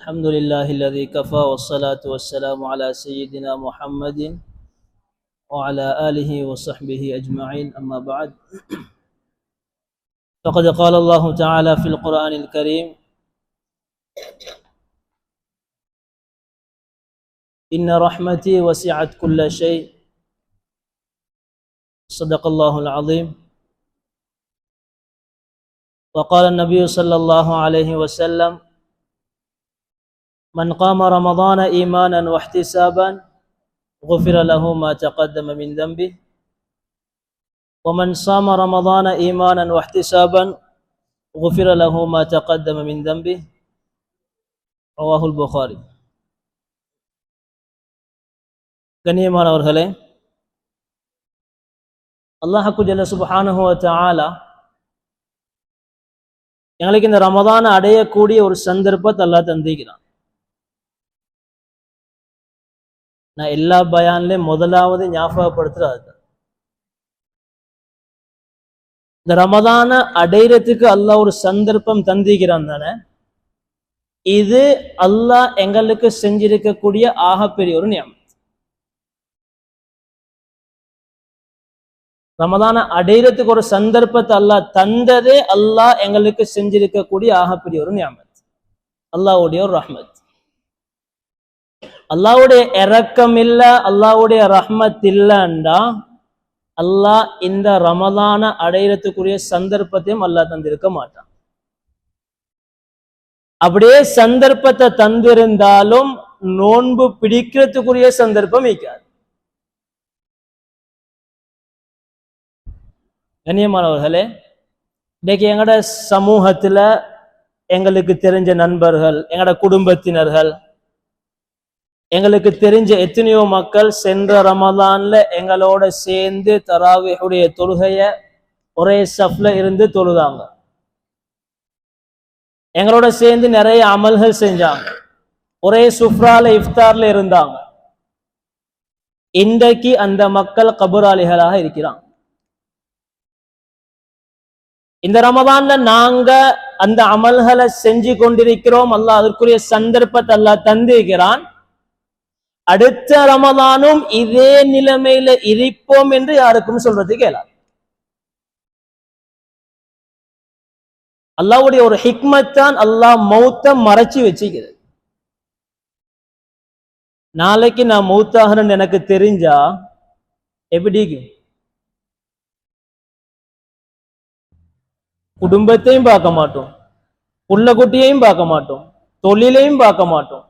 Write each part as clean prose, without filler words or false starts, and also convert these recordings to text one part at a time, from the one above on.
الحمد لله الذي كفى والصلاة والسلام على سيدنا محمد وعلى آله وصحبه أجمعين أما بعد فقد قال الله تعالى في القرآن الكريم إن رحمتي وسعت كل شيء صدق الله العظيم وقال النبي صلى الله عليه وسلم من قام رمضان إيمانا واحتسابا غفر له ما تقدم من ذنبه ومن صام رمضان إيمانا واحتسابا غفر له ما تقدم من ذنبه رواه البخاري. கண்ணியமானவர்களே, அல்லாஹ் ஜல்ல சுப்ஹானஹு வ தஆலா எங்களுக்கு இந்த ரமதானை அடையக்கூடிய ஒரு சந்தர்ப்பத்தை அல்லாஹ் தந்திக்கிறான். நான் எல்லா பயான்லையும் முதலாவது ஞாபகப்படுத்துறது இந்த ரமதான அடையறதுக்கு அல்லாஹ் ஒரு சந்தர்ப்பம் தந்திக்கிறான் தானே. இது அல்லாஹ் எங்களுக்கு செஞ்சிருக்கக்கூடிய ஆகப்பெரிய ஒரு நியமம். ரமதான அடையறதுக்கு ஒரு சந்தர்ப்பத்தை அல்லாஹ் தந்ததே அல்லாஹ் எங்களுக்கு செஞ்சிருக்கக்கூடிய ஆகப்பெரிய ஒரு நியமத், அல்லாஹ்வுடைய ஒரு ரஹ்மத். அல்லாஹ்வுடைய இரக்கம் இல்ல, அல்லாஹ்வுடைய ரஹ்மத் இல்லைண்டா அல்லாஹ் இந்த ரமதான அடையறதுக்குரிய சந்தர்ப்பத்தையும் அல்லாஹ் தந்திருக்க மாட்டான். அப்படியே சந்தர்ப்பத்தை தந்திருந்தாலும் நோன்பு பிடிக்கிறதுக்குரிய சந்தர்ப்பம் இருக்காது. கண்ணியமானவர்களே, இன்னைக்கு எங்கட சமூகத்துல எங்களுக்கு தெரிஞ்ச நண்பர்கள், எங்கட குடும்பத்தினர்கள், எங்களுக்கு தெரிஞ்ச எத்தனையோ மக்கள் சென்ற ரமதான்ல எங்களோட சேர்ந்து தராவிஹுடைய தொழுகைய ஒரே சஃப்ல இருந்து தொழுதாங்க. எங்களோட சேர்ந்து நிறைய அமல்கள் செஞ்சாங்க. ஒரே சுஃப்ரால இஃப்தார்ல இருந்தாங்க. இன்றைக்கு அந்த மக்கள் கபராளிகளாக இருக்கிறாங்க. இந்த ரமதான்ல நாங்க அந்த அமல்களை செஞ்சு கொண்டிருக்கிறோம். அல்லாஹ் அதற்குரிய சந்தர்ப்பத்தை அல்லாஹ் தந்திருக்கிறான். அடுத்த ரமதானும் இதே நிலைமையில இருப்போம் என்று யாருக்கும் சொல்றது கேளாது. அல்லாஹ்வுடைய ஒரு ஹிக்மத் தான் அல்லாஹ் மௌத்த மறைச்சு வச்சுக்கிறது. நாளைக்கு நான் மௌத்தாகிறேன்னு எனக்கு தெரிஞ்சா எப்படி குடும்பத்தையும் பார்க்க மாட்டோம், புள்ள குட்டியையும் பார்க்க மாட்டோம், தொழிலையும் பார்க்க மாட்டோம்.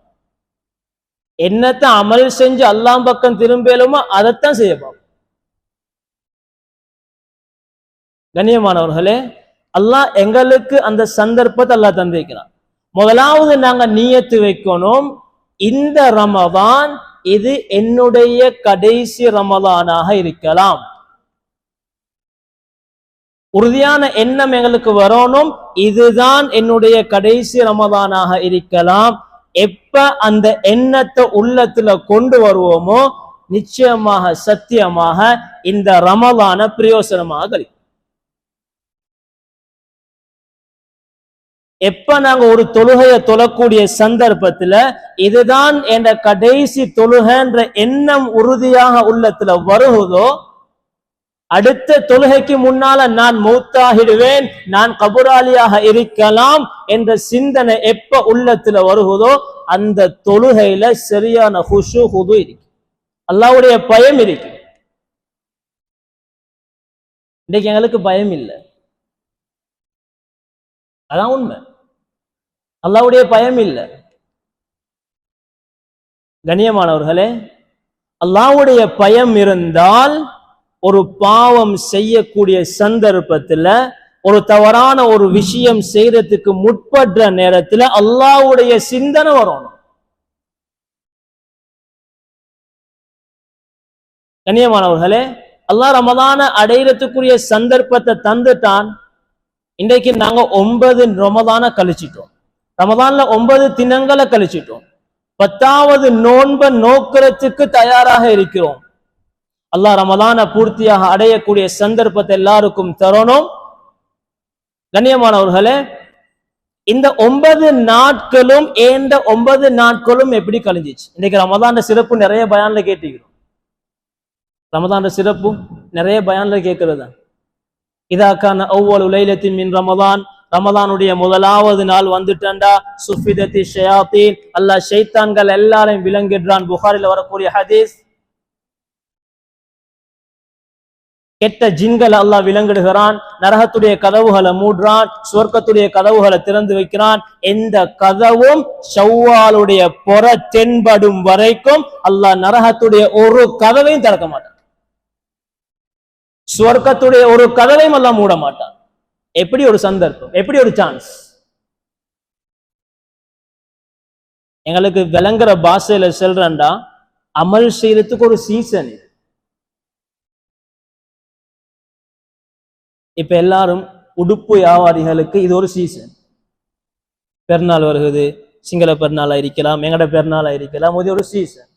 என்னத்தை அமல் செஞ்சு அல்லாஹ் பக்கம் திரும்பலுமோ அதைத்தான் செய்ய பார்ப்போம். கண்ணியமானவர்களே, அல்லாஹ் எங்களுக்கு அந்த சந்தர்ப்பத்தை அல்லாஹ் தந்திருக்கிறான். முதலாவது நாங்க நியத்து வைக்கணும், இந்த ரமதான் இது என்னுடைய கடைசி ரமதானாக இருக்கலாம். உறுதியான எண்ணம் எங்களுக்கு வரணும், இதுதான் என்னுடைய கடைசி ரமதானாக இருக்கலாம். எப்ப அந்த எண்ணத்தை உள்ளத்துல கொண்டு வருவோமோ நிச்சயமாக சத்தியமாக இந்த ரமதான பிரயோசனமாக கழிக்கும். எப்ப நாங்க ஒரு தொழுகையை தொழக்கூடிய சந்தர்ப்பத்துல இதுதான் என்ற கடைசி தொழுகைன்ற எண்ணம் உறுதியாக உள்ளத்துல வருவதோ, அடுத்த தொழுகைக்கு முன்னால நான் மௌத்தாகிடுவேன், நான் கபராளியாக இருக்கலாம் என்ற சிந்தனை எப்ப உள்ளத்துல வருவதோ அந்த தொழுகையில சரியான ஹுஷு ஹுது இருக்கு, அல்லாஹ்வுடைய பயம் இருக்கு. இன்னைக்கு எங்களுக்கு பயம் இல்லை, அதான் உண்மை. அல்லாஹ்வுடைய பயம் இல்லை. கண்ணியமானவர்களே, அல்லாஹ்வுடைய பயம் இருந்தால் ஒரு பாவம் செய்யக்கூடிய சந்தர்ப்பத்துல, ஒரு தவறான ஒரு விஷயம் செய்யறதுக்கு முற்படுற நேரத்துல அல்லாஹ்வுடைய சிந்தனை வரணும். கண்ணியமானவர்களே, அல்லாஹ் ரமதான அடையறதுக்குரிய சந்தர்ப்பத்தை தந்துட்டான். இன்றைக்கு நாங்க 9 ரமதான கழிச்சிட்டோம். ரமதான்ல 9 தினங்களை கழிச்சிட்டோம். 10வது நோன்பை நோக்கிறதுக்கு தயாராக இருக்கிறோம். அல்லாஹ் ரமதான பூர்த்தியாக அடையக்கூடிய சந்தர்ப்பத்தை எல்லாருக்கும் தரணும். கண்ணியமானவர்களே, இந்த 9 நாட்களும் ஏண்ட 9 நாட்களும் எப்படி கழிஞ்சிச்சு? இன்னைக்கு ரமதான சிறப்பு நிறைய பயான்ல கேட்டிருக்கிறோம். ரமதான சிறப்பு நிறைய பயான்ல கேட்கிறது. இதாக்கான அவ்வளவு லைலத்தின் மின் ரமதான், ரமதானுடைய முதலாவது நாள் வந்துட்டண்டா சுஃபிதத்தி ஷயாத்தீன், அல்லாஹ் ஷைத்தான்கள் எல்லாரையும் விலங்கிடுறான். புகாரில வரக்கூடிய ஹதீஸ். கெட்ட ஜின்கள் அல்லாஹ் விலங்கிடுகிறான், நரகத்துடைய கதவுகளை மூடுறான், சுவர்க்கத்துடைய கதவுகளை திறந்து வைக்கிறான். எந்த கதவும் ஷவ்வாலுடைய பொற தென்படும் வரைக்கும் அல்லாஹ் நரகத்துடைய ஒரு கதவையும் திறக்க மாட்டான், சுவர்க்கத்துடைய ஒரு கதவையும் அல்லாஹ் மூட மாட்டான். எப்படி ஒரு சந்தர்ப்பம், எப்படி ஒரு சான்ஸ்! எங்களுக்கு விளங்குற பாஷையில செல்றா, அமல் செய்யறதுக்கு ஒரு சீசன். இப்ப எல்லாரும் உடுப்பு வியாபாரிகளுக்கு இது ஒரு சீசன். பெருநாள் வருகிறது, சிங்கள பெருநாளா இருக்கலாம், எங்கட பெருநாளா இருக்கலாம், இது ஒரு சீசன்.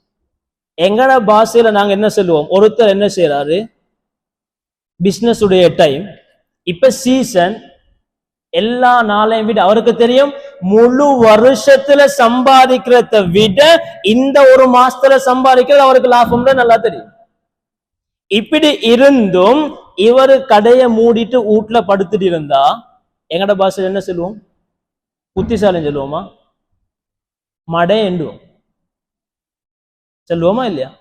எங்கட பாஷையில நாங்க என்ன சொல்லுவோம், ஒருத்தர் என்ன செய்யறாரு, பிசினஸ் உடைய டைம், இப்ப சீசன், எல்லா நாளையும் விட அவருக்கு தெரியும் முழு வருஷத்துல சம்பாதிக்கிறத விட இந்த ஒரு மாசத்துல சம்பாதிக்கிறது அவருக்கு லாபம் தான் நல்லா தெரியும். இப்படி இருந்தும் இவரு கடையை மூடிட்டு வீட்டுல படுத்துட்டு இருந்தா எங்கட பாஷையில் என்ன சொல்லுவோம், புத்திசாலின்னு சொல்லுவோமா, மடை எண்டுவோம், சொல்லுவோமா இல்லையா?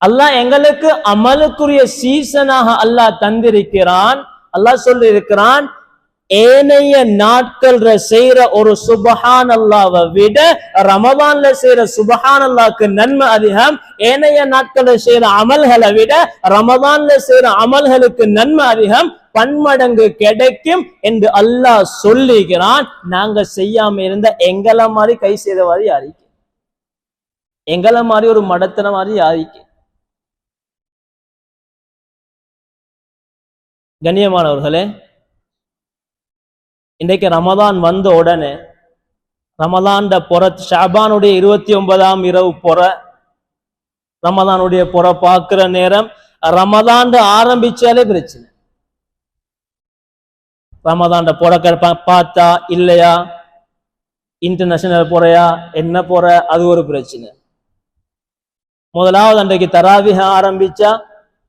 அல்லாஹ் எங்களுக்கு அமலுக்குரிய சீசனாக அல்லாஹ் தந்திருக்கிறான். அல்லாஹ் சொல்லி இருக்கிறான், ஏனைய நாட்கள் செய்யற ஒரு சுபஹான் அல்லாஹ்வை விட ரமதான்ல செய்யற சுபஹான் அல்லாஹ்க்கு நன்மை அதிகம், ஏனைய நாட்கள் செய்யற அமல்களை விட ரமதான்ல செய்யற அமல்களுக்கு நன்மை அதிகம், பன்மடங்கு கிடைக்கும் என்று அல்லாஹ் சொல்லுகிறான். நாங்க செய்யாம இருந்த எங்களை மாதிரி கை செய்தவாறு யாருக்கு, எங்களை மாதிரி ஒரு மடத்தன மாதிரி யாருக்கு? கண்ணியமானவர்களே, இன்றைக்கு ரமதான் வந்த உடனே ரமதான்ட பொற, ஷாபானுடைய 29ஆம் இரவு பொற, ரமதானுடைய பொற பார்க்கிற நேரம் ரமதான்ட ஆரம்பிச்சாலே பிரச்சனை. ரமதான்ட பொற பார்த்தா இல்லையா, இன்டர்நேஷனல் பொறையா என்ன பொற, அது ஒரு பிரச்சனை. முதலாவது அன்றைக்கு தராவிஹ ஆரம்பிச்சா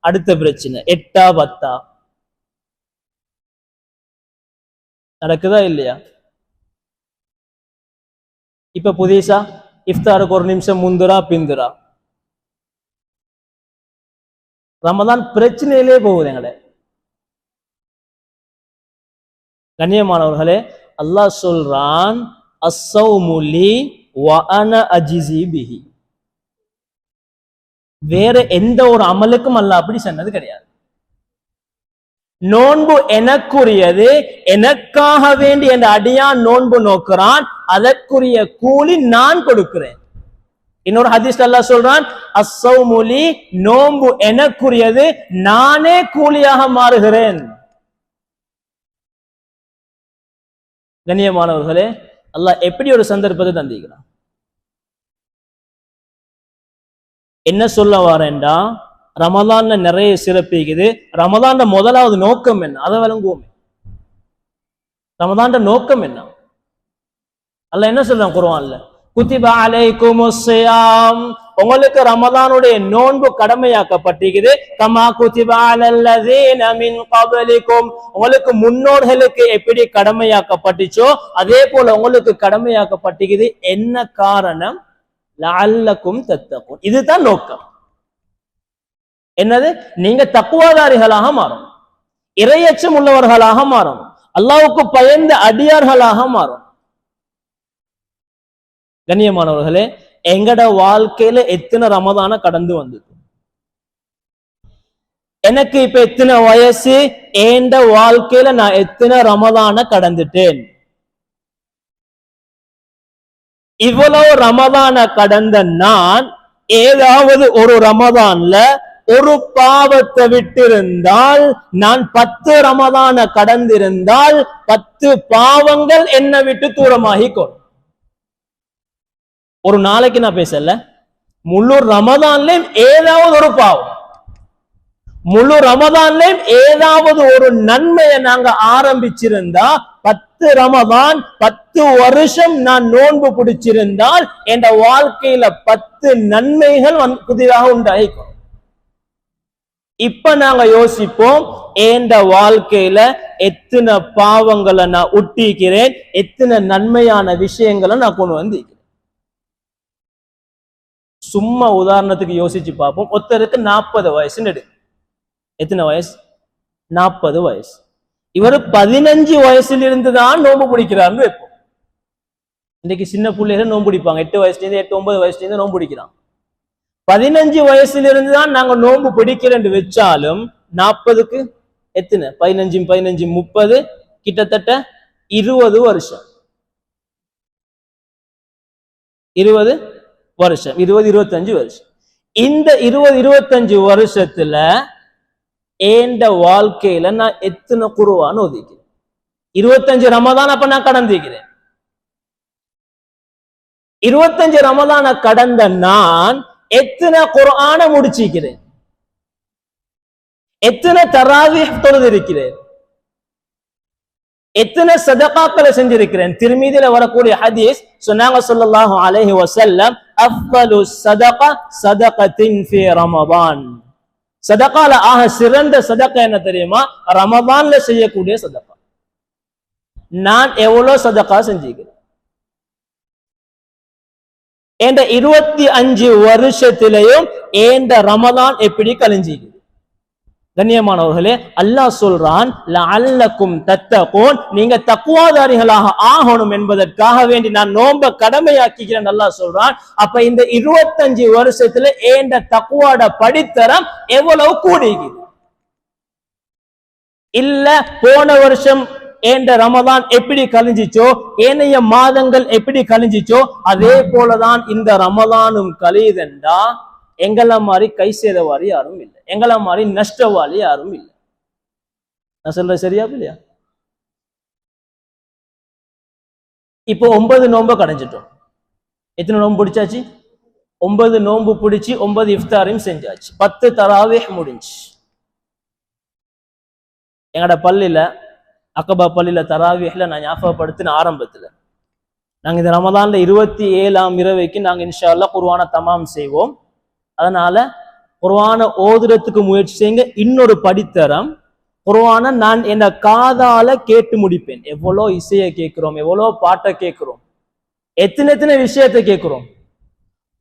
அடுத்த பிரச்சனை, 8ஆ 10ஆ நடக்குதா இல்லையா? இப்ப புதுசா இஃப்தாருக்கு ஒரு நிமிஷம் முந்துரா பிந்துரா. ரமதான் பிரச்சனையிலே போகுது எங்களை. கண்ணியமானவர்களே, அல்லாஹ் சொல்றான், அஸ்ஸௌமு லீ வ அன அஜ்ஸி பிஹி. வேற எந்த ஒரு அமலுக்கும் அல்லாஹ் அப்படி சொன்னது கிடையாது. நோன்பு எனக்குரியது, எனக்காக வேண்டி என்ற அடியான் நோன்பு நோக்குறான், அதற்குரிய கூலி நான் கொடுக்கிறேன். இன்னொரு ஹதீஸ் அல்லாஹ் சொல்றான், அஸ்ஸௌமு லீ, நோன்பு எனக்குரியது, நானே கூலியாக மாறுகிறேன். கண்ணியமானவர்களே, அல்லாஹ் எப்படி ஒரு சந்தர்ப்பத்தை தந்திக்கிறான். என்ன சொல்ல வாரேன்டா, ரமதான்ல நிறைய சிறப்பிக்குது. ரமதான்ல முதலாவது நோக்கம் என்ன, அதை விளங்குவோமே. ரமதான்ல நோக்கம் என்ன? அல்லாஹ் என்ன சொல்றான் குர்ஆன்ல, குத்திப அலைக்குமுஸ் ஸியாம், உங்களுக்கு ரமதானுடைய நோன்பு கடமையாக்கப்பட்டிருக்குது. கமா குத்திப அலல்லதீன மின் கப்லிக்கும், உங்களுக்கு முன்னோர்களுக்கு எப்படி கடமையாக்கப்பட்டுச்சோ அதே போல உங்களுக்கு கடமையாக்கப்பட்டிருக்குது. என்ன காரணம்? லஅல்லக்கும் தத்தகூன். இதுதான் நோக்கம். என்னது? நீங்க தக்வாதாரிகளாக மாறும், இறையச்சம் உள்ளவர்களாக மாறும், அல்லாஹ்வுக்கு பயந்த அடியார்களாக மாறும். கண்ணியமானவர்களே, எங்கட வாழ்க்கையில எத்தனை ரமதான கடந்து வந்தது? எனக்கு இப்ப எத்தனை வயசு? ஏண்ட வாழ்க்கையில நான் எத்தனை ரமதான கடந்துட்டேன்? இவ்வளவு ரமதான கடந்த நான் ஏதாவது ஒரு ரமதான்ல ஒரு பாவத்தை விட்டிருந்தால், நான் 10 ரமதான கடந்திருந்தால் 10 பாவங்கள் என்னை விட்டு தூரமாகிக்கொள்ளும். ஒரு நாளைக்கு நான் பேசல, முழு ரமதான்லயும் ஏதாவது ஒரு பாவம், முழு ரமதான்லயும் ஏதாவது ஒரு நன்மையை நாங்க ஆரம்பிச்சிருந்தா 10 ரமதான் 10 வருஷம் நான் நோன்பு பிடிச்சிருந்தால் என் வாழ்க்கையில 10 நன்மைகள் புதிதாக உண்டாயிக்கும். இப்ப நாங்க யோசிப்போம், என்ற வாழ்க்கையில எத்தனை பாவங்களை நான் ஒட்டிக்கிறேன், எத்தனை நன்மையான விஷயங்களை நான் கொண்டு வந்திருக்கிறேன். சும்மா உதாரணத்துக்கு யோசிச்சு பார்ப்போம். ஒருத்தருக்கு 40 வயசுன்னு எடு. எத்தனை வயசு? 40 வயசு. இவர் 15 வயசுல இருந்து தான் நோன்பு பிடிக்கிறார்னு வைப்போம். இன்னைக்கு சின்ன பிள்ளைகள் நோன்பு பிடிப்பாங்க. 8 வயசுல இருந்து 8, 9 வயசுல இருந்து நோன்பு பிடிக்கிறான். 15 வயசுல இருந்து தான் நாங்க நோன்பு பிடிக்கிறேன் வச்சாலும் 40க்கு எத்தனை? 15 15 30, கிட்டத்தட்ட 20 வருஷம். 20 வருஷம், 20 25 வருஷம். இந்த 20 25 வருஷத்துல ஏண்ட வாழ்க்கையில நான் எத்தனை குர்ஆன் ஓதிக்கிறேன்? 25 ரமதான் அப்ப நான் கடந்திருக்கிறேன். 25 ரமதான கடந்த நான் எத்தனை குர்ஆன முடிச்சிக்கிறேன்? எத்தனை தராவீஹ் தொழுதிருக்கிறேன்? எத்தனை சதகாக்களை செஞ்சிருக்கிறேன்? திருமீதியில வரக்கூடிய ஹதீஸ் சொன்னாங்க ஸல்லல்லாஹு அலைஹி வஸல்லம், அஃதலு ஸதகா ஸதகத்தின் ஃபீ ரமதான். சதகால ஆக சிறந்த சதகா என்ன தெரியுமா? ரமதான்ல செய்யக்கூடிய சதகா. நான் எவ்வளவு சதகா செஞ்சிருக்கிறேன்? என்ற 25 வருஷத்திலையும் ஏண்ட ரமதான் எப்படி கழிஞ்சிக்குது? கண்ணியமானவர்களே, அல்லாஹ் சொல்றான், லஅல்லக்கும் தத்தகூன், நீங்க தக்வாதாரிகளாக ஆகணும் என்பதற்காக வேண்டி நான் நோன்பை கடமையாக்கிக்கிறேன் அல்லாஹ் சொல்றான். அப்ப இந்த 25 வருஷத்துல ஏண்ட தக்வாட படித்தரம் எவ்வளவு கூடிக்குது? இல்ல போன வருஷம் ஏண்ட ரமதான் எப்படி கழிஞ்சிச்சோ, ஏனைய மாதங்கள் எப்படி கழிஞ்சிச்சோ, அதே போலதான் இந்த ரமதானும் கழியுதென்றா எங்களை மாதிரி கை சேதவாரி யாரும் இல்லை, எங்களை மாதிரி நஷ்டவாளி யாரும் இல்லை. நான் சொல்ற சரியா இல்லையா? இப்போ 9 நோன்பை கடைஞ்சிட்டோம். எத்தனை நோன்பு பிடிச்சாச்சு? 9 நோன்பு பிடிச்சி 9 இஃப்தாரையும் செஞ்சாச்சு. 10 தராவீஹ் முடிஞ்சு. எங்கட பள்ளியில, அக்கபா பள்ளியில தராவீஹ்ல நான் ஞாபகப்படுத்தின ஆரம்பத்துல, நாங்க இந்த ரமதான்ல 27ஆம் இரவைக்கு நாங்க இன்ஷா அல்லாஹ் குர்ஆன தமாம் செய்வோம். அதனால குர்ஆன ஓதுறதுக்கு முயற்சி செய்யுங்க. இன்னொரு படித்தரம், குர்ஆன நான் என்ன காதால கேட்டு முடிப்பேன். எவ்வளோ இசையை கேட்கிறோம், எவ்வளோ பாட்டை கேட்கிறோம், எத்தனை விஷயத்தை கேட்கிறோம்.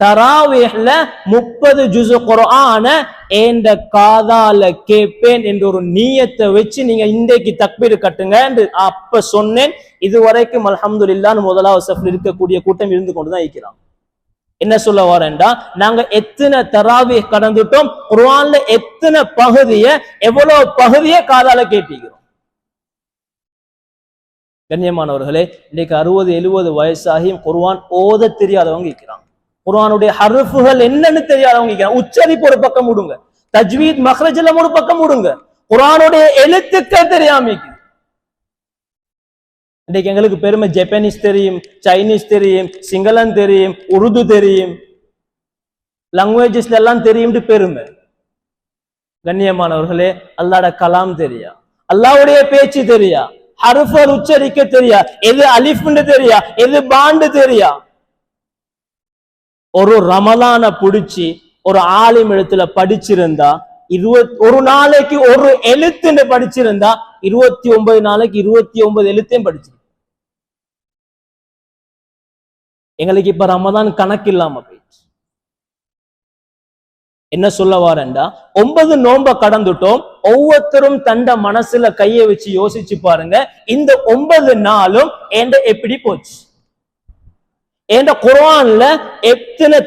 தராவீஹ்ல 30 ஜுஸ் குர்ஆன ஏண்ட காதால கேட்பேன் என்ற ஒரு நியத்தை வச்சு நீங்க இன்றைக்கு தக்பீர் கட்டுங்க என்று அப்ப சொன்னேன். இதுவரைக்கும் அல்ஹம்துலில்லாஹ் முதலாவது சஃப்ல இருக்கக்கூடிய கூட்டம் இருந்து கொண்டுதான் இருக்கிறான். என்ன சொல்ல வரேன்டா, நாங்க எத்தனை தராவீஹ் கடந்துட்டோம், குர்ஆன்ல எத்தனை பகுதியை, எவ்வளவு பகுதியை காதால கேட்டிக்கிறோம். கண்ணியமானவர்களே, இன்னைக்கு 60-70 வயசாகியும் குர்ஆன் ஓத தெரியாதவங்க இருக்கிறாங்க. குர்ஆனுடைய ஹர்ஃபுகள் என்னன்னு தெரியாதவங்க இருக்கிறாங்க. உச்சரிப்பு ஒரு பக்கம் விடுங்க, தஜ்வீத் மக்ரஜ் எல்லாம் ஒரு பக்கம் விடுங்க, குர்ஆனுடைய எழுத்துக்கள் தெரியாம. இன்றைக்கு எங்களுக்கு பெருமை ஜப்பானீஸ் தெரியும், சைனீஸ் தெரியும், சிங்களம் தெரியும், உருது தெரியும், லாங்குவேஜஸ்ல எல்லாம் தெரியும் பெருமை. கண்ணியமானவர்களே, அல்லாஹ்ட கலாம் தெரியா, அல்லாஹ்வுடைய பேச்சு தெரியா, ஹர்ஃபுகள் உச்சரிக்க தெரியா, எது அலிஃப்னு தெரியா, எது பாண்டு தெரியா. ஒரு ரமலான பிடிச்சி ஒரு ஆலிம் எழுத்துல படிச்சிருந்தா, ஒரு நாளைக்கு ஒரு எழுத்துன்னு படிச்சிருந்தா 29 நாளைக்கு 29 எழுத்தையும் படிச்சு. எங்களுக்கு இப்ப ரமதான் கணக்கு இல்லாம போயிடுச்சு. என்ன சொல்ல வாரேன்டா, 9 நோன்பை கடந்துட்டோம். ஒவ்வொருத்தரும் தண்ட மனசுல கைய வச்சு யோசிச்சு பாருங்க, இந்த 9 நாளும் என்ற எப்படி போச்சு? என்ற குர்ஆன்ல எத்தனை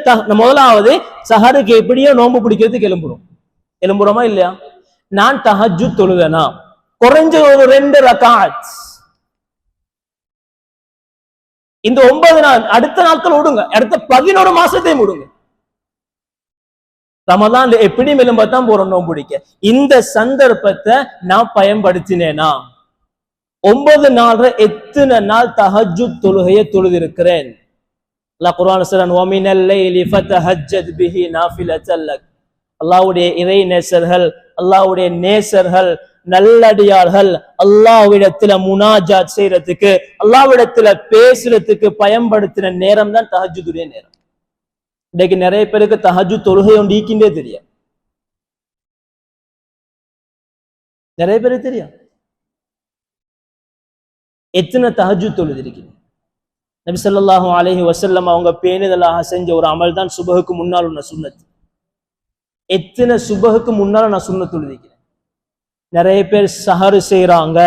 முதலாவது சஹருக்கு எப்படியோ நோன்பு பிடிக்கிறதுக்கு எழும்புறோமா இல்லையா? நான் தஹஜ்ஜுத் தொழுவேனா, குறைஞ்ச ஒரு 2 ரகாத். இந்த 9 நாள், அடுத்த நாட்கள் விடுங்க, அடுத்த 11 மாசத்தையும் விடுங்க. ரமதான்ல எப்படி மெலும்பத்தான் போறோம் நோன்பு பிடிக்க. இந்த சந்தர்ப்பத்தை நான் பயன்படுத்தினேனா? 9 நாள்ல எத்தனை நாள் தஹஜ்ஜுத் தொழுகையை தொழுதிருக்கிறேன்? அல்லாஹ் குர்ஆன்ல சொல்றான், வமினல் லைலி ஃபதஹஜ்ஜத் பிஹி நாஃபிலத்தல் லக். அல்லாஹ்வுடைய இறை நேசர்கள், அல்லாஹ்வுடைய நேசர்கள் நல்லடியார்கள் அல்லாஹ்விடத்துல முனாஜாத் செய்யறதுக்கு, அல்லாஹ்விடத்துல பேசுறதுக்கு பயன்படுத்தின நேரம் தான் தஹஜ்ஜுதுடைய நேரம். இன்னைக்கு நிறைய பேருக்கு தஹஜ்ஜுத் தொழுகை ஒன்று ஈக்கின்றே தெரியும். நிறைய பேருக்கு தெரியும் எத்தனை தஹஜ்ஜுத் தொழுது இருக்குது. நபி ஸல்லல்லாஹு அலைஹி வஸல்லம் அவங்க பேணுதலாக செஞ்ச ஒரு அமல் தான் சுபஹுக்கு முன்னால் உள்ள சுன்னத். எத்தனை சுபஹுக்கு முன்னால நான் சுன்னத் தொழுதிக்கிறேன். நிறைய பேர் சஹரு செய்யறாங்க,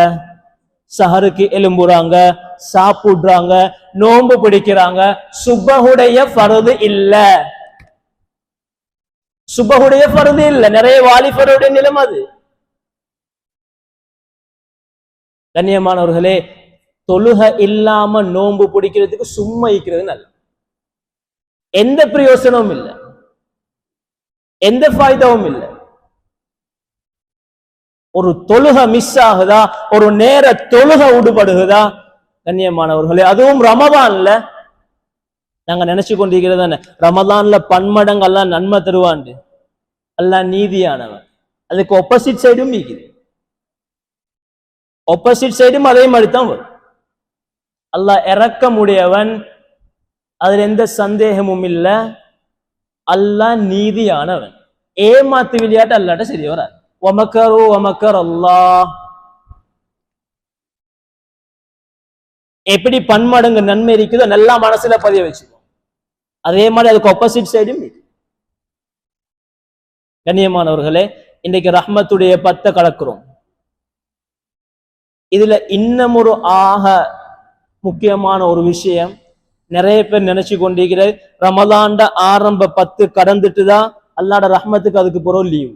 சஹருக்கு எலும்புறாங்க, சாப்பிடுறாங்க, நோன்பு பிடிக்கிறாங்க. சுபஹுடைய ஃபர்து இல்ல, சுபஹுடைய ஃபர்து இல்ல. நிறைய வாலிபருடைய நிலைமை அது. கண்ணியமானவர்களே, தொழுக இல்லாம நோன்பு பிடிக்கிறதுக்கு சும்மா இருக்கிறது நல்ல, எந்த பிரயோசனமும் இல்லை, எந்த ஃபாய்தாவும் இல்லை. ஒரு தொழுக மிஸ் ஆகுதா, ஒரு நேர தொழுக விடுபடுகுதா கண்ணியமானவர்களே, அதுவும் ரமதான்ல. நாங்க நினைச்சு கொண்டிருக்கிறது தானே ரமதான்ல பன்மடங்கு எல்லாம் நன்மை தருவாண்டு. அல்லாஹ் நீதியானவன். அதுக்கு ஆப்போசிட் சைடும் இருக்குது, ஆப்போசிட் சைடும் அதே மாதிரி தான் வரும். அல்லாஹ் இரக்கமுடையவன், அதுல எந்த சந்தேகமும் இல்லை. அல்லாஹ் நீதியானவன். ஏமாத்து விளையாட்டு அல்லாட்ட சரி வராது. வமக்கரு வமக்கர் அல்லாஹ். எப்படி பன்மடங்கு நன்மை இருக்குதோ நல்லா மனசுல பதிய வச்சுக்கோ. அதே மாதிரி அதுக்கு ஆப்போசிட் சைடும் இருக்கு. கண்ணியமானவர்களே, இன்றைக்கு ரஹ்மத்துடைய 10 கலக்கிறோம். இதுல இன்னும் ஒரு முக்கியமான ஒரு விஷயம் நிறைய பேர் நினைச்சு கொண்டிருக்கிற, ரமலான்ட ஆரம்ப 10 கடந்துட்டுதான் அல்லாஹ்ட ரஹ்மத்துக்கு அதுக்கு பிறகு லீவு.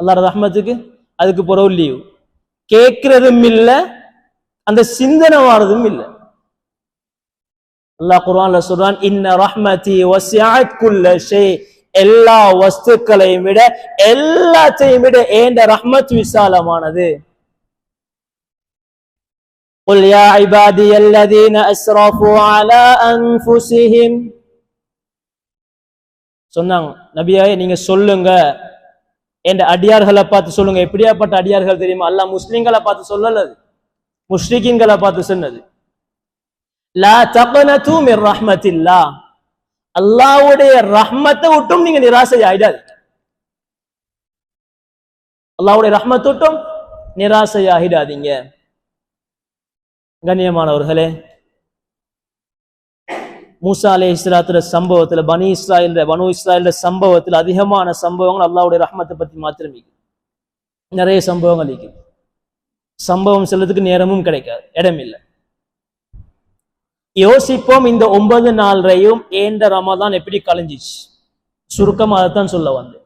அல்லாஹ்ட ரஹ்மத்துக்கு அதுக்கு பிறகு லீவு. கேட்கிறதும் இல்ல, அந்த சிந்தனை வாரதும் இல்ல. அல்லாஹ் குர்ஆன்ல சொல்றான், இன்ன ரஹ்மதி வஸிஅத் குல்ல ஷை. எல்லா வஸ்துக்களையும் விட, எல்லாத்தையும் விட ஏண்ட ரஹ்மத் விசாலமானது. قل يا عبادي الذين اسرفوا على انفسهم. சொன்னாங்க நபியே, நீங்க சொல்லுங்க, என்ற அடியார்களை பார்த்து சொல்லுங்க. எப்படியாப்பட்ட அடியார்கள் தெரியுமா? அல்லாஹ் முஸ்லிம்களை பார்த்து சொல்லல, முஷ்ரிக்கீன்களை பார்த்து சொன்னது. லா தக்னது மிர் ரஹ்மத்தில்லாஹ். அல்லாஹ்வுடைய ரஹ்மத்தை விட்டும் நீங்க நிராசை ஆயிடாது. அல்லாஹ்வுடைய ரஹ்மத்தை விட்டும் நிராசை ஆகிடாதீங்க. கண்ணியமானவர்களே, மூசா அலைஹிஸ்ஸலாத்துடைய சம்பவத்துல, பனு இஸ்ராயேல் சம்பவத்துல அதிகமான சம்பவங்கள் அல்லாஹ்வுடைய ரஹ்மத்தை பத்தி மாத்திரம் இருக்கு. நிறைய சம்பவங்கள் இருக்கு. சம்பவம் சொல்றதுக்கு நேரமும் கிடைக்காது, இடம் இல்லை. யோசிப்போம், இந்த 9 நாளையும் ஏண்ட ரமதான் எப்படி கழிஞ்சிச்சு. சுருக்கமா அதைத்தான் சொல்ல வந்து,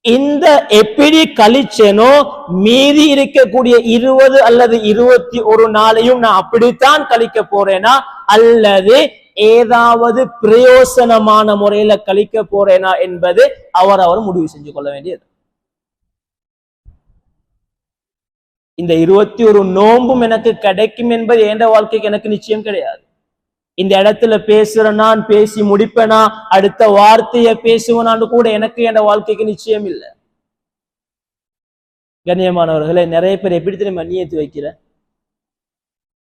இந்த எப்படி கழிச்சேனோ மீதி இருக்கக்கூடிய 20 அல்லது 21 நாளையும் நான் அப்படித்தான் கழிக்க போறேனா, அல்லது ஏதாவது பிரயோசனமான முறையில கழிக்க போறேனா என்பது அவர் முடிவு செஞ்சு கொள்ள வேண்டியது. இந்த 21 நோன்பும் எனக்கு கிடைக்கும் என்பது என் வாழ்க்கைக்கு எனக்கு நிச்சயம் கிடையாது. இந்த இடத்துல பேசுற நான் பேசி முடிப்பேனா, அடுத்த வார்த்தையை பேசுவனான்னு கூட எனக்கு என் வாழ்க்கைக்கு நிச்சயம் இல்லை. கண்ணியமானவர்களே, நிறைய பேர் எப்படி தெரியுமா நியத்து வைக்கிற,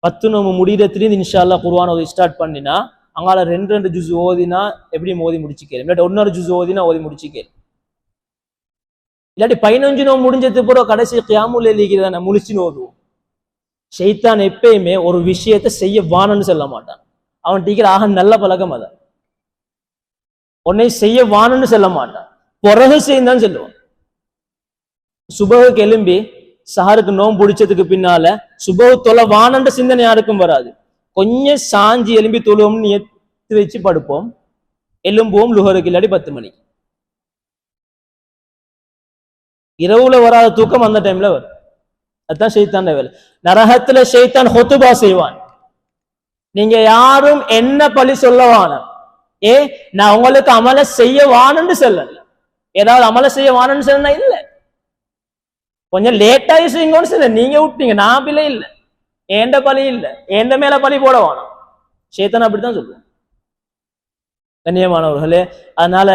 10 நோம்பு முடிகிறதுலேருந்து இன்ஷா அல்லாஹ் குர்ஆன் ஓதி ஸ்டார்ட் பண்ணினா, அங்கால 2 ஜுஸ் ஓதினா எப்படி ஓதி முடிச்சுக்கிறேன், இல்லாட்டி 1 ஜுஸ் ஓதினா ஓதி முடிச்சுக்கிறேன். இல்லாட்டி 15 நோம்பு முடிஞ்சது பிறகு கடைசி கியாமுல் லைல் இருக்கிறத முழிச்சு ஓதுவோம். ஷைத்தான் எப்பயுமே ஒரு விஷயத்தை செய்ய வானன்னு சொல்ல மாட்டான். அவன் டீக்கிற ஆக நல்ல பழக்கம் அதான். உன்னை செய்ய வானன்னு சொல்ல மாட்டான், பிறகு செய்தான் சொல்லுவான். சுபஹுக்கு எலும்பி சஹருக்கு நோம்பு பிடிச்சதுக்கு பின்னால சுபஹு தொலை வானன்ற சிந்தனை யாருக்கும் வராது. கொஞ்சம் சாஞ்சி எலும்பி தொழுவோம்னு எடுத்து வச்சு படுப்போம், எலும்புவோம் லுஹருக்கு, இல்லாட்டி 10 மணிக்கு. இரவுல வராத தூக்கம் அந்த டைம்ல வரும். அதுதான் ஷைத்தான் வேலை. நரகத்துல ஷைத்தான் ஹுதுபா செய்வான். நீங்க யாரும் என்ன பழி சொல்ல வானம், நான் உங்களுக்கு அமல செய்ய வானன்னு சொல்லல. ஏதாவது அமல செய்ய வானன்னு சொன்னா இல்ல, கொஞ்சம் லேட்டா செய்யுங்கன்னு சொல்ல, நீங்க விட்டீங்க, நான் பிள்ளை இல்லை, ஏண்ட பழி இல்லை, ஏண்ட மேல பழி போட வானம். ஷைத்தான் அப்படித்தான் சொல்லுவான். கண்ணியமானவர்களே, அதனால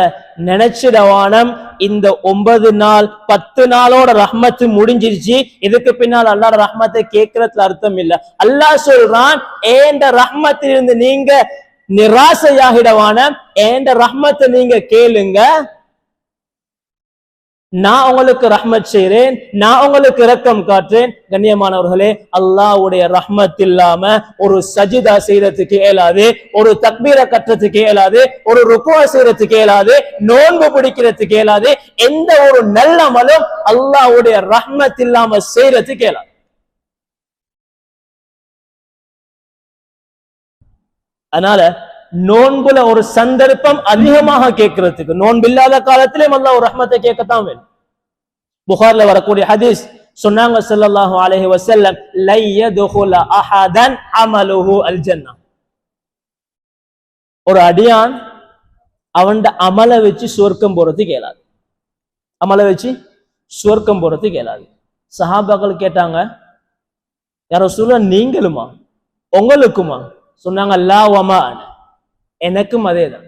நினைச்சிடவானம் இந்த 9 நாள் 10 நாளோட ரஹ்மத்து முடிஞ்சிருச்சு, இதுக்கு பின்னால் அல்லாஹ் ரஹ்மத்தை கேட்கறதுல அர்த்தம் இல்ல. அல்லாஹ் சொல்றான், ஏண்ட ரஹ்மத்தில் இருந்து நீங்க நிராசையாகிடவான, ஏண்ட ரஹ்மத்தை நீங்க கேளுங்க, நான் உங்களுக்கு ரஹ்மத் செய்றேன், நான் உங்களுக்கு இரக்கம் காட்டுறேன். கண்ணியமானவர்களே, அல்லாஹ்வுடைய ரஹ்மத் இல்லாம ஒரு சஜிதா செய்யறதுக்கு இயலாது, ஒரு தக்பீரை கட்டுறதுக்கு இயலாது, ஒரு ருக்குவா செய்யறதுக்கு இயலாது, நோன்பு பிடிக்கிறதுக்கு இயலாது. எந்த ஒரு நல்ல அமலும் அல்லாஹ்வுடைய ரஹ்மத் இல்லாம செய்யறதுக்கு இயலாது. அதனால நோன்புல ஒரு சந்தர்ப்பம் அதிகமாக கேட்கறதுக்கு, நோன்பு இல்லாத காலத்திலேயும் அல்லாஹ் ஒரு ரஹ்மத்தை கேட்கத்தான் வேணும். புகார்ல வரக்கூடிய ஹதீஸ் சொன்னாங்க ஸல்லல்லாஹு அலைஹி வஸல்லம், லை யதுகுல அஹதன் அமலுஹு அல் ஜன்னah. ஒரு அடியான் அவன் அமல வச்சு சொர்க்கம் போறதுக்கு இயலாது, அமல வச்சு சொர்க்கம் போறதுக்கு இயலாது. சஹாபாக்கள் கேட்டாங்க, யா ரசூலல்லாஹ் நீங்களுமா உங்களுக்குமா? சொன்னாங்க, லா வமா அன, எனக்கும் அதேதான்.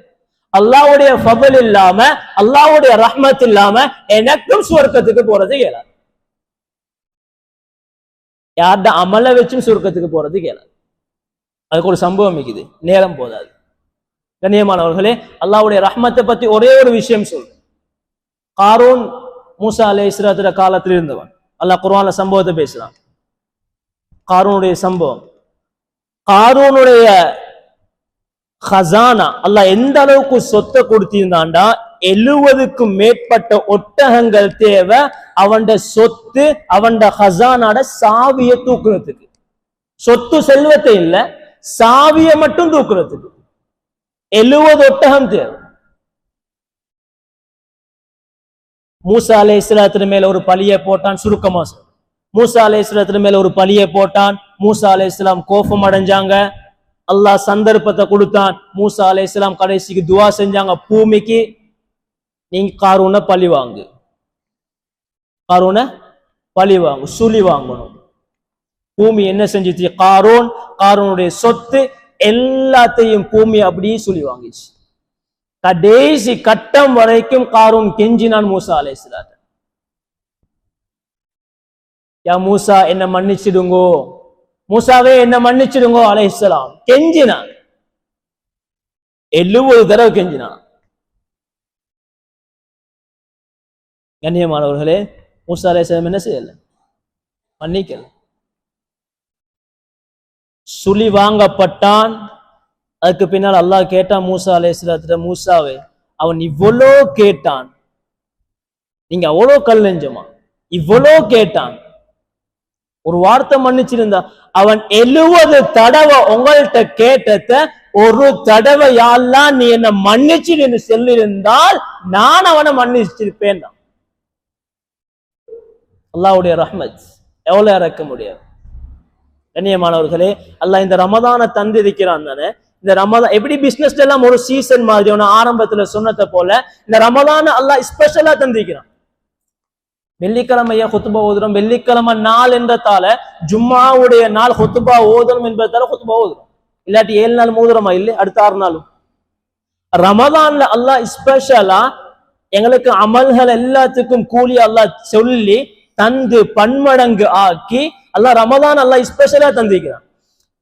அல்லாஹ்வுடைய ஃபضل இல்லாம, அல்லாஹ்வுடைய ரஹ்மத் இல்லாம எனக்கும் சுவர்க்கத்துக்கு போறது இயலாது. யார்ட அமல வச்சும் சுவர்க்கத்துக்கு போறது இயலாது. அதுக்கு ஒரு சம்பவம் இருக்குது, நேரம் போதாது. கண்ணியமானவர்களே, அல்லாஹ்வுடைய ரஹ்மத்தை பத்தி ஒரே ஒரு விஷயம் சொல்றேன். காரூன் மூசா அலைஹிஸ்ஸலாத்து காலத்தில் இருந்தவன். அல்லாஹ் குர்ஆன்ல சம்பவத்தை பேசுறான். காரூனுடைய சம்பவம், காரூனுடைய ஹசானா அல்லாஹ் எந்த அளவுக்கு சொத்தை கொடுத்திருந்தான்டா, 70க்கும் மேற்பட்ட ஒட்டகங்கள் தேவை அவன் சொத்து, அவன் ஹசானாட சாவியை தூக்குறதுக்கு. சொத்து செல்வத்தை இல்ல, சாவியை மட்டும் தூக்குறதுக்கு 70 ஒட்டகம் தேவை. மூசா அலைஹிஸ்ஸலாத்து மேல ஒரு பழியை போட்டான். சுருக்கமா மூசா அலைஹிஸ்ஸலாத்து மேல ஒரு பழியை போட்டான். மூசா அலைஹிஸ்ஸலாம் கோபம் அடைஞ்சாங்க. அல்லாஹ் சந்தர்ப்பத்தை கொடுத்தான். மூசா அலைஹிஸ்ஸலாம் கடைசிக்கு துவா செஞ்சாங்க, பூமிக்கு நீங்க காரூனை பழி வாங்கு, காரூனை பழி வாங்கு, சுழி வாங்கணும். பூமி என்ன செஞ்சிச்சு? காரூனுடைய சொத்து எல்லாத்தையும் பூமி அப்படியே சுழி வாங்கிச்சு. கடைசி கட்டம் வரைக்கும் காரூன் கெஞ்சினான் மூசா அலைஹிஸ்ஸலாம், யா மூசா என்ன மன்னிச்சிடுங்கோ, மூசாவே என்ன மன்னிச்சிடுங்கோ அலைஹிஸ்ஸலாம் கெஞ்சினான். 70 தடவை கெஞ்சினான். கண்ணியமானவர்களே, மூசா அலைஹிஸ்ஸலாம் என்ன செய்யல? மன்னிக்கல. சுழி வாங்கப்பட்டான். அதுக்கு பின்னால் அல்லாஹ் கேட்டான் மூசா அலைஹிஸ்ஸலாத்து, மூசாவே அவன் இவ்வளோ கேட்டான், நீங்க அவ்வளோ கல் நெஞ்சமா, இவ்வளோ கேட்டான், ஒரு வார்த்தை மன்னிச்சிருந்தா, அவன் 70 தடவை உங்கள்கிட்ட கேட்டத ஒரு தடவை யாரெல்லாம் நீ என்ன மன்னிச்சிடு சொல்லியிருந்தால் நான் அவனை மன்னிச்சிருப்பேன். அல்லாஹ்வுடைய ரஹ்மத் எவ்வளவு இறக்க முடியாது. கண்ணியமானவர்களே, அல்லாஹ் இந்த ரமதானை தந்திருக்கிறான் தானே. இந்த ரமதான் எப்படி பிசினஸ்ல எல்லாம் ஒரு சீசன் மாதிரி ஆரம்பத்துல சொன்னதை போல இந்த ரமதான அல்லாஹ் ஸ்பெஷலா தந்திருக்கிறான். வெள்ளிக்கிழமைய ஹுத்துபா ஓதுறோம், வெள்ளிக்கிழமை நாள் என்றதால ஜும்மாவுடைய நாள் ஹுத்துபா ஓதணும் என்பதால ஹுத்துபா ஓதுறோம். இல்லாட்டி 7 நாள் ஓதுறோமா? இல்லை, அடுத்த 6 நாளும். ரமதான்ல அல்லாஹ் ஸ்பெஷலா எங்களுக்கு அமல்கள் எல்லாத்துக்கும் கூலி அல்லாஹ் சொல்லி தந்து பன்மடங்கு ஆக்கி அல்லாஹ் ரமதான் அல்லாஹ் ஸ்பெஷலா தந்திக்கிறான்.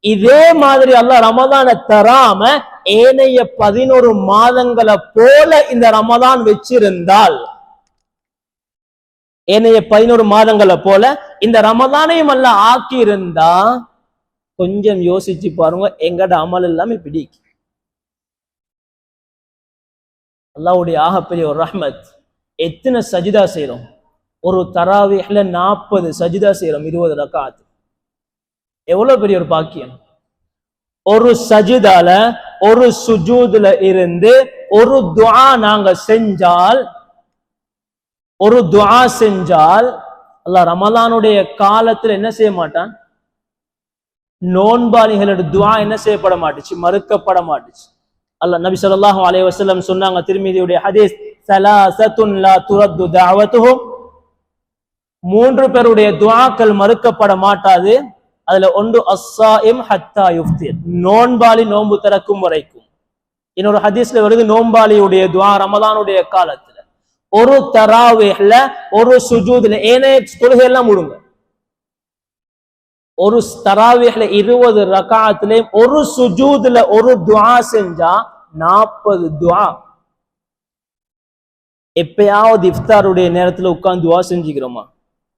இதே மாதிரி அல்லாஹ் ரமதானை தராம ஏனைய 11 மாதங்களை போல இந்த ரமதான் வச்சிருந்தால், ஏனைய 11 மாதங்களை போல இந்த ரமதானையும் அல்லாஹ் ஆக்கி இருந்தா கொஞ்சம் யோசிச்சு பாருங்க, எங்கட அமல் எல்லாமே பிடிக்கும். அல்லாஹ்வுடைய ஆகப்பெரிய ஒரு ரஹ்மத். எத்தனை சஜிதா செய்யறோம்? ஒரு தராவீஹ்ல 40 சஜிதா செய்யறோம், 20 ரக்காத். எவ்வளவு பெரிய ஒரு பாக்கியம்! ஒரு சஜிதால ஒரு சுஜூதுல இருந்து ஒரு துஆ நாங்க செஞ்சால், ஒரு துஆ செஞ்சால் அல்லாஹ் ரமலானுடைய காலத்துல என்ன செய்ய மாட்டான்? நோன்பாளிகளோட துஆ என்ன செய்யப்பட மாட்டுச்சு? மறுக்கப்பட மாட்டுச்சு. அல்லாஹ் நபி ஸல்லல்லாஹு அலைஹி வஸல்லம் சொன்னாங்க, திர்மிதியுடைய ஹதீஸ், ஸலாஸத்துன் லா துரத்து தஅவத்துஹும், 3 பேருடைய துஆக்கள் மறுக்கப்பட மாட்டாது. அதுல ஒன்று அஸ்ஸாயிம் ஹத்தா யுஃப்திர், நோன்பாளி நோன்பு திறக்கும் வரைக்கும். இன்னொரு ஹதீஸ்ல வருது நோம்பாளியுடைய துஆ ரமதானுடைய காலத்துல ஒரு தராவீஹ்ல ஒரு சுஜூதுல ஏனைய தொழுகை எல்லாம் முடுங்க, ஒரு தராவீஹ்ல 20 ரகாத்துல ஒரு சுஜூதுல ஒரு துஆ செஞ்சா 40 துஆ. எப்பயாவது இஃப்தாருடைய நேரத்துல உட்கார்ந்து துஆ செஞ்சுக்கிறோமா?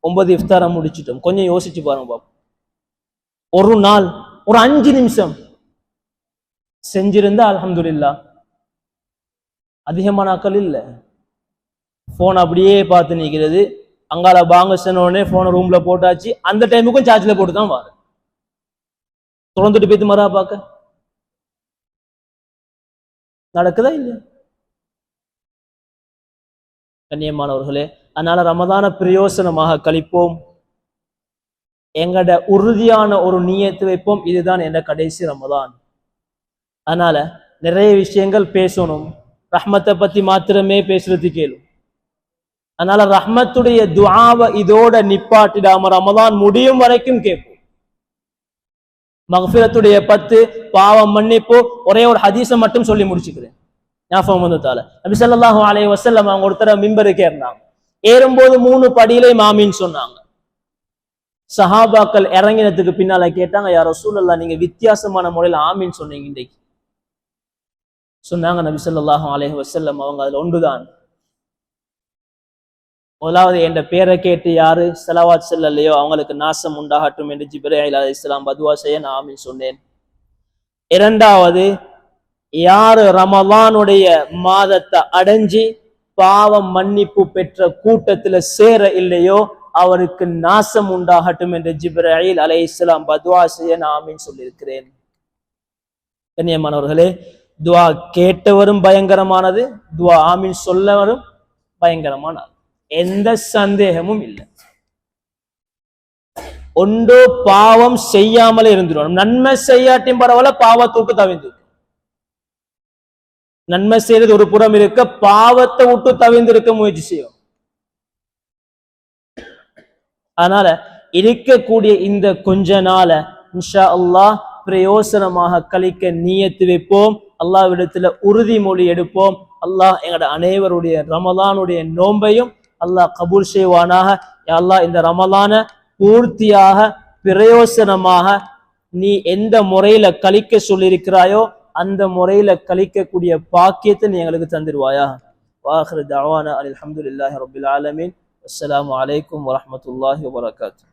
9 இஃப்தாரை முடிச்சிட்டோம், கொஞ்சம் யோசிச்சு பாருங்க பாப்போம். ஒரு நாள் ஒரு 5 நிமிஷம் செஞ்சிருந்தா அல்ஹம்துலில்லாஹ். அதிகமான நாட்கள் இல்ல, போன் அப்படியே பார்த்து நிக்கிறது, அங்கால பாங்க சொன்னோடனே போனை ரூம்ல போட்டாச்சு, அந்த டைமுக்கும் சார்ஜ்ல போட்டு தான் வாரு, தொடர்ந்துட்டு போய்த்து மரா பார்க்க நடக்குதா இல்லையா? கண்ணியமானவர்களே, அதனால ரமதான பிரயோசனமாக கழிப்போம், எங்கட உறுதியான ஒரு நியத்து வைப்போம், இதுதான் என்ற கடைசி ரமதான். அதனால நிறைய விஷயங்கள் பேசணும், ரஹ்மத்தை பத்தி மாத்திரமே பேசுறது கேளும். அதனால ரஹ்மத்துடைய துஆவை இதோட நிப்பாட்டிடாம ரமதான் முடியும் வரைக்கும் கேட்போம். மக்ஃபிரத்துடைய 10 பாவம் மன்னிப்பு, ஒரே ஒரு ஹதீஸை மட்டும் சொல்லி முடிச்சுக்கிறேன். ஞாபகம் வந்ததால நபி ஸல்லல்லாஹு அலைஹி வஸல்லம் அவங்க ஒருத்தர மிம்பருக்கு ஏறினாங்க, ஏறும்போது 3 படியிலே ஆமீன் சொன்னாங்க. சஹாபாக்கள் இறங்கினதுக்கு பின்னால கேட்டாங்க, யா ரசூலல்லாஹ் நீங்க வித்தியாசமான முறையில் ஆமீன் சொன்னீங்க இன்றைக்கு. சொன்னாங்க நபி ஸல்லல்லாஹு அலைஹி வஸல்லம் அவங்க, அதுல ஒன்றுதான், முதலாவது என்ற பேரை கேட்டு யாரு ஸலவாத் சொல்லலையோ அவங்களுக்கு நாசம் உண்டாகட்டும் என்று ஜிப்ரீல் அலைஹிஸ்ஸலாம் பதுவா செய்ய நான் ஆமீன் சொன்னேன். இரண்டாவது, யாரு ரமலானுடைய மாதத்தை அடைஞ்சி பாவம் மன்னிப்பு பெற்ற கூட்டத்துல சேர இல்லையோ அவருக்கு நாசம் உண்டாகட்டும் என்று ஜிப்ரீல் அலைஹிஸ்ஸலாம் பதுவா செய்ய நான் ஆமீன் சொல்லியிருக்கிறேன். கண்ணியமானவர்களே, துவா கேட்டவரும் பயங்கரமானது, துவா ஆமீன் சொல்லவரும் பயங்கரமானது, எந்த சந்தேகமும் இல்லை. ஒன்றோ பாவம் செய்யாமலே இருந்துடும், நன்மை செய்யாட்டியும் பரவாயில்ல, பாவத்துக்கு தவிர்த்து. நன்மை செய்யறது ஒரு புறம் இருக்க, பாவத்தை விட்டு தவிர்ந்திருக்க முயற்சி செய்யும். அதனால இருக்கக்கூடிய இந்த கொஞ்ச நாள இன்ஷா அல்லாஹ் பிரயோசனமாக கழிக்க நியத்து வைப்போம், அல்லாஹ்விடத்துல உறுதிமொழி எடுப்போம். அல்லாஹ் எங்களோட அனைவருடைய ரமலானுடைய நோன்பையும் அல்லாஹ் கபூல் செய்வானாக. யா அல்லாஹ் இந்த ரமலான பூர்த்தியாக பிரயோசனமாக நீ எந்த முறையில கழிக்க சொல்லியிருக்கிறாயோ அந்த முறையில கழிக்கக்கூடிய பாக்கியத்தை நீ எங்களுக்கு தந்துடுவாயா. வாஹிரு தஅவானா அல்ஹம்துலில்லாஹி ரப்பில் ஆலமீன். அஸ்ஸலாமு அலைக்கும் வரஹ்மத்துல்லாஹி வபரகாத்துஹு.